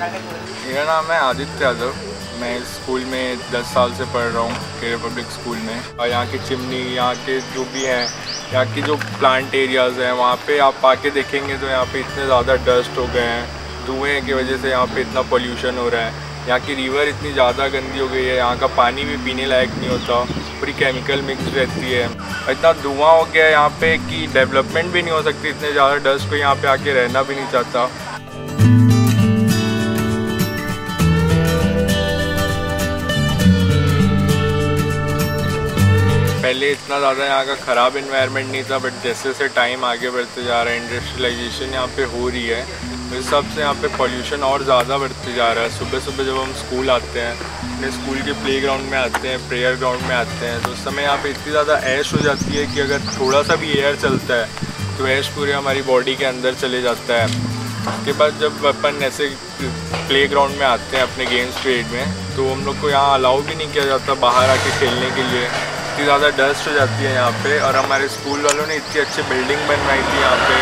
मेरा नाम है आदित्य यादव। मैं इस स्कूल में 10 साल से पढ़ रहा हूँ, केयर पब्लिक स्कूल में। और यहाँ की चिमनी, यहाँ के जो भी हैं, यहाँ की जो प्लांट एरियाज़ हैं, वहाँ पे आप आके देखेंगे तो यहाँ पे इतने ज़्यादा डस्ट हो गए हैं। धुएँ की वजह से यहाँ पे इतना पोल्यूशन हो रहा है। यहाँ की रिवर इतनी ज़्यादा गंदी हो गई है, यहाँ का पानी भी पीने लायक नहीं होता, पूरी केमिकल मिक्स रहती है। इतना धुआं हो गया है यहाँ पे कि डेवलपमेंट भी नहीं हो सकती। इतने ज़्यादा डस्ट को यहाँ पे आके रहना भी नहीं चाहता। पहले इतना ज़्यादा यहाँ का ख़राब इन्वायरमेंट नहीं था, बट जैसे जैसे टाइम आगे बढ़ते जा रहा है, इंडस्ट्रियलाइजेशन यहाँ पे हो रही है, तो इस सब से यहाँ पे पॉल्यूशन और ज़्यादा बढ़ते जा रहा है। सुबह सुबह जब हम स्कूल आते हैं, अपने स्कूल के प्लेग्राउंड में आते हैं, प्रेयर ग्राउंड में आते हैं, तो उस समय यहाँ पे इतनी ज़्यादा ऐश हो जाती है कि अगर थोड़ा सा भी एयर चलता है तो ऐश पूरे हमारी बॉडी के अंदर चले जाता है। उसके बाद जब अपन ऐसे प्लेग्राउंड में आते हैं अपने गेम्स पीरियड में, तो हम लोग को यहाँ अलाउ भी नहीं किया जाता बाहर आके खेलने के लिए। इतनी ज़्यादा डस्ट हो जाती है यहाँ पे। और हमारे स्कूल वालों ने इतनी अच्छी बिल्डिंग बनवाई थी यहाँ पे,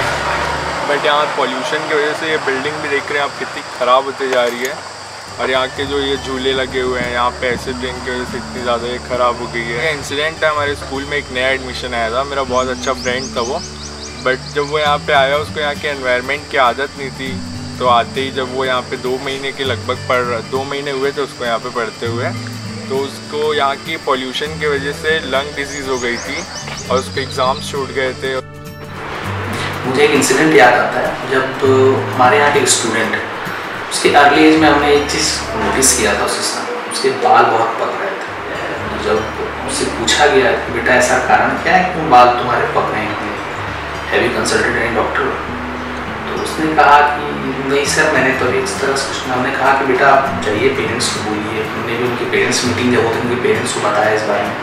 बट यहाँ पॉल्यूशन की वजह से ये बिल्डिंग भी देख रहे हैं आप कितनी ख़राब होती जा रही है। और यहाँ के जो ये झूले लगे हुए हैं यहाँ पे, एसिड रेन की वजह से इतनी ज़्यादा ये ख़राब हो गई है। इंसिडेंट है, हमारे स्कूल में एक नया एडमिशन आया था, मेरा बहुत अच्छा फ्रेंड था वो, बट जब वो यहाँ पे आया उसको यहाँ के एनवायरनमेंट की आदत नहीं थी। तो आते ही जब वो यहाँ पे 2 महीने के लगभग 2 महीने हुए थे उसको यहाँ पे पढ़ते हुए, तो उसको यहाँ की पॉल्यूशन की वजह से लंग डिजीज़ हो गई थी और उसके एग्ज़ाम्स छूट गए थे। मुझे एक इंसिडेंट याद आता है, जब हमारे यहाँ के एक स्टूडेंट, उसके अर्ली एज में हमने एक चीज़ नोटिस किया था उसके बाल बहुत पक रहे थे। तो जब उससे पूछा गया कि बेटा ऐसा कारण क्या है, क्यों बाल तुम्हारे पक रहे हैं, have you consulted any doctor? तो उसने कहा कि नहीं सर, मैंने तो इस तरह से कुछ। हमने कहा कि बेटा आप जाइए पेरेंट्स को बोलिए। हमने भी उनके पेरेंट्स मीटिंग जब होती है उनके पेरेंट्स को बताया इस बारे में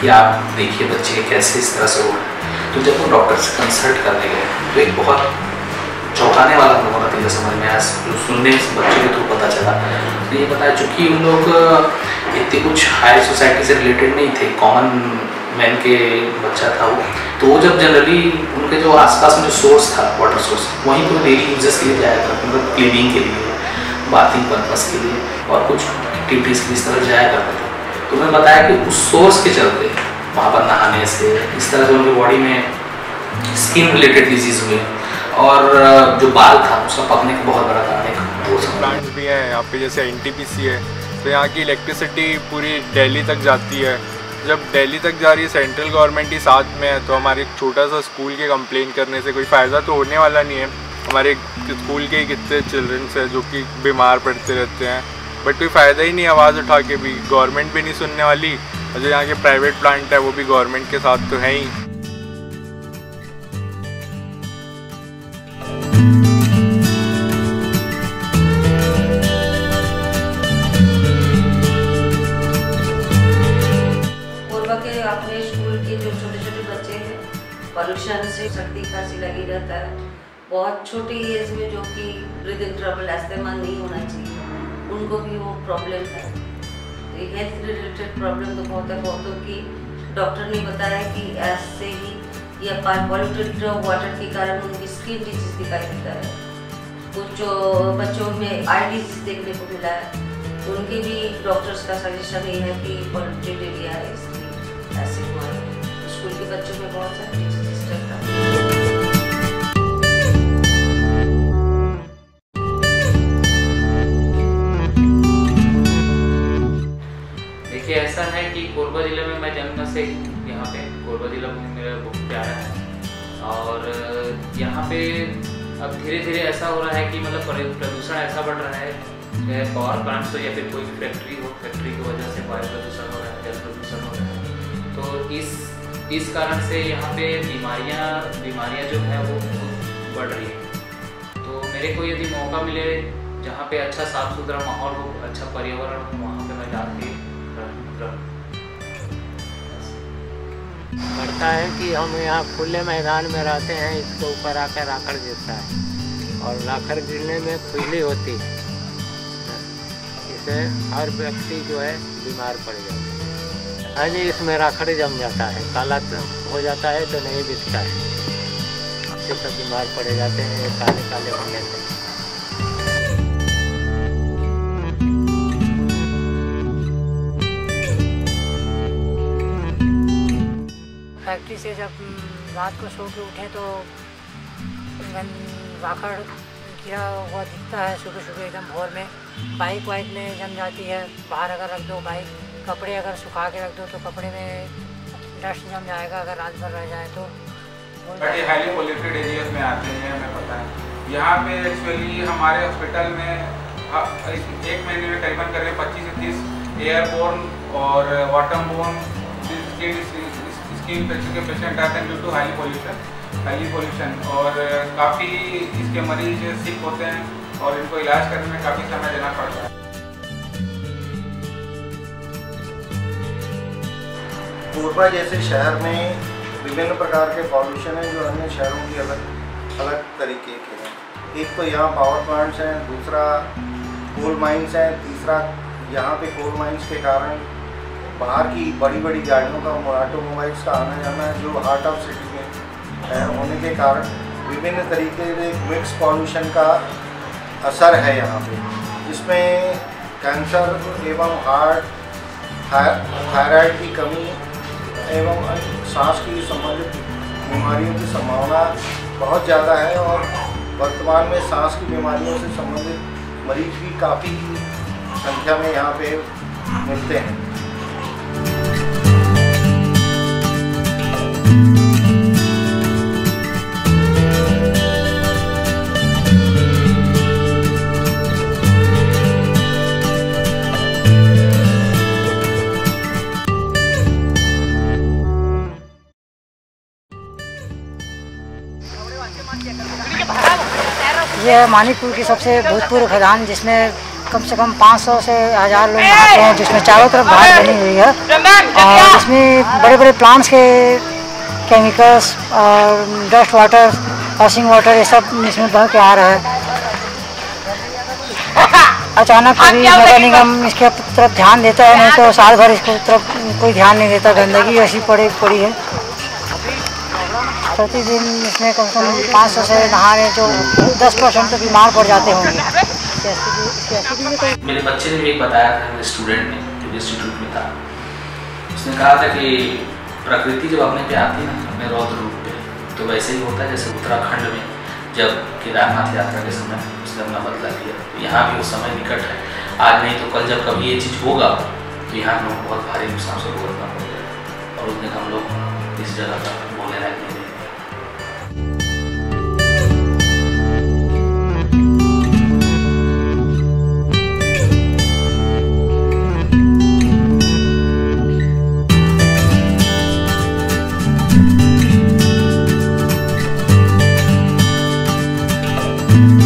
कि आप देखिए बच्चे कैसे इस तरह से हो रहे हैं। तो जब वो डॉक्टर से कंसल्ट करने गए तो एक बहुत चौंकाने वाला हम लोगों का नतीजा समझ में आया, सुनने बच्चे के थ्रू पता चला। तो ये बताया चूँकि उन लोग इतनी कुछ हाई सोसाइटी से रिलेटेड नहीं थे, कॉमन मैन के बच्चा था वो जब जनरली उनके जो आसपास में जो सोर्स था, वाटर सोर्स, वहीं पर डेली यूजेस के लिए जाया करता, मतलब क्लीनिंग के लिए, बाथिंग पर्पस के लिए और कुछ एक्टिविटीज़ के इस तरह जाया करता था। तो उन्होंने बताया कि उस सोर्स के चलते वहाँ पर नहाने से इस तरह से उनकी बॉडी में स्किन रिलेटेड डिजीज़ हुए और जो बाल था उसका पकने का बहुत बड़ा कारण एक वो प्लांट्स भी हैं यहाँ पे, जैसे NTPC है, तो यहाँ की इलेक्ट्रिसिटी पूरी दिल्ली तक जाती है। जब दिल्ली तक जा रही है, सेंट्रल गवर्नमेंट ही साथ में है, तो हमारे एक छोटा सा स्कूल के कंप्लेन करने से कोई फ़ायदा तो होने वाला नहीं है। हमारे स्कूल के ही कितने चिल्ड्रंस हैं जो कि बीमार पड़ते रहते हैं, बट कोई फ़ायदा ही नहीं आवाज़ उठा के भी। गवर्नमेंट भी नहीं सुनने वाली, और जो यहाँ के प्राइवेट प्लांट है वो भी गवर्नमेंट के साथ तो है ही। अपने स्कूल के जो छोटे छोटे बच्चे हैं, पॉल्यूशन से सर्दी खांसी लगी रहता है। बहुत छोटी एज में जो कि ब्रीदिंग ट्रबल, अस्थमा नहीं होना चाहिए, उनको भी वो प्रॉब्लम है। तो हेल्थ रिलेटेड प्रॉब्लम तो बहुत है, बहुतों की डॉक्टर ने बताया कि ऐसे ही या पॉल्यूटेड वाटर के कारण उनकी स्किन डिजीज दिखाई देता है। कुछ जो बच्चों में आई डिजीज देखने को मिला है, तो उनके भी डॉक्टर्स का सजेशन ये है कि पॉल्यूटेड एरिया है, इसलिए ऐसे हुआ है। स्कूल के बच्चों में बहुत सारी डिजीज रहता है। देखिए ऐसा है कि कोरबा ज़िले में मैं जन्म से यहाँ पे कोरबा ज़िला में मेरा बहुत प्यारा है। और यहाँ पे अब धीरे धीरे ऐसा हो रहा है कि मतलब प्रदूषण ऐसा बढ़ रहा है, चाहे पावर प्लांट्स हो या फिर कोई फैक्ट्री हो, फैक्ट्री की वजह से वायु प्रदूषण हो रहा है, जल प्रदूषण हो रहा है। तो इस कारण से यहाँ पे बीमारियाँ जो है वो बहुत बढ़ रही है। तो मेरे को यदि मौका मिले जहाँ पे अच्छा साफ सुथरा माहौल हो, अच्छा पर्यावरण हो, वहाँ पे मैं जाके लगता है कि हम यहाँ खुले मैदान में रहते हैं, इसके ऊपर आकर राखड़ गिरता है और राखड़ गिरने में खुजली होती है, इससे हर व्यक्ति जो है बीमार पड़ जाता है। हाँ जी, इसमें राखड़ जम जाता है, काला हो जाता है तो नहीं बिकता है, इससे सब बीमार पड़े जाते हैं, काले काले हो जाते हैं। खिड़की से जब रात को सो के उठें तो राखड़ गिरा हुआ दिखता है सुबह सुबह एकदम भोर में। बाइक वाइक में जम जाती है, बाहर अगर रख दो बाइक, कपड़े अगर सुखा के रख दो तो कपड़े में डस्ट जम जाएगा अगर रात भर रह जाए तो। बट ये हाईली पोल्यूटेड एरियाज में आते हैं, हमें पता है। यहाँ पे एक्चुअली हमारे हॉस्पिटल में एक महीने में करीबन करीब 25 से 30 एयरबोर्न और वाटर बोर्न स्किन इन्फेक्शन के पेशेंट आते हैं ड्यू टू हाईली पोल्यूशन और काफ़ी इसके मरीज सिक होते हैं और इनको इलाज करने में काफ़ी समय देना पड़ता है। कोरबा जैसे शहर में विभिन्न प्रकार के पॉल्यूशन हैं जो अन्य शहरों की अलग अलग तरीके के हैं। एक तो यहाँ पावर प्लांट्स हैं, दूसरा कोल माइंस हैं, तीसरा यहाँ पे कोल माइंस के कारण बाहर की बड़ी बड़ी गाड़ियों का, ऑटोमोबाइल्स का आना जाना है जो हार्ट ऑफ सिटी में है होने के कारण विभिन्न तरीके के मिक्स पॉल्यूशन का असर है यहाँ पे, जिसमें कैंसर एवं हार्ट, थायराइड की कमी एवं सांस की संबंधित बीमारियों की संभावना बहुत ज़्यादा है और वर्तमान में सांस की बीमारियों से संबंधित मरीज भी काफ़ी संख्या में यहाँ पे मिलते हैं। ये है मानिकपुर की सबसे भूतपूर्व खदान, जिसमें कम से कम 500 से 1000 लोग नहाते हैं, जिसमें चारों तरफ घाट बनी हुई है और इसमें बड़े बड़े प्लांट्स के केमिकल्स और डस्ट वाटर, वॉशिंग वाटर ये सब इसमें बह के आ रहा है। अचानक कभी नगर निगम इसके तरफ ध्यान देता है, नहीं तो साल भर इसको तरफ कोई ध्यान नहीं देता। गंदगी ऐसी पड़ी है। प्रतिदिन इसमें कम से कम 500 से नहा रहे, जो 10% तो बीमार पड़ जाते होंगे। मेरे बच्चे ने भी एक बताया था, मेरे स्टूडेंट ने जो इंस्टीट्यूट में था, उसने कहा था कि प्रकृति जब अपने पे आती है ना, अपने रौद्र रूप पे, तो वैसे ही होता है जैसे उत्तराखंड में जब केदारनाथ यात्रा के समय उसने अपना बदला लिया। तो यहाँ भी वो समय निकट है, आज नहीं तो कल जब कभी ये चीज़ होगा तो यहाँ हम लोग बहुत भारी नुकसान से भुगतना पड़ेगा और उस दिन हम लोग इस जगह का बोलने लायक नहीं। you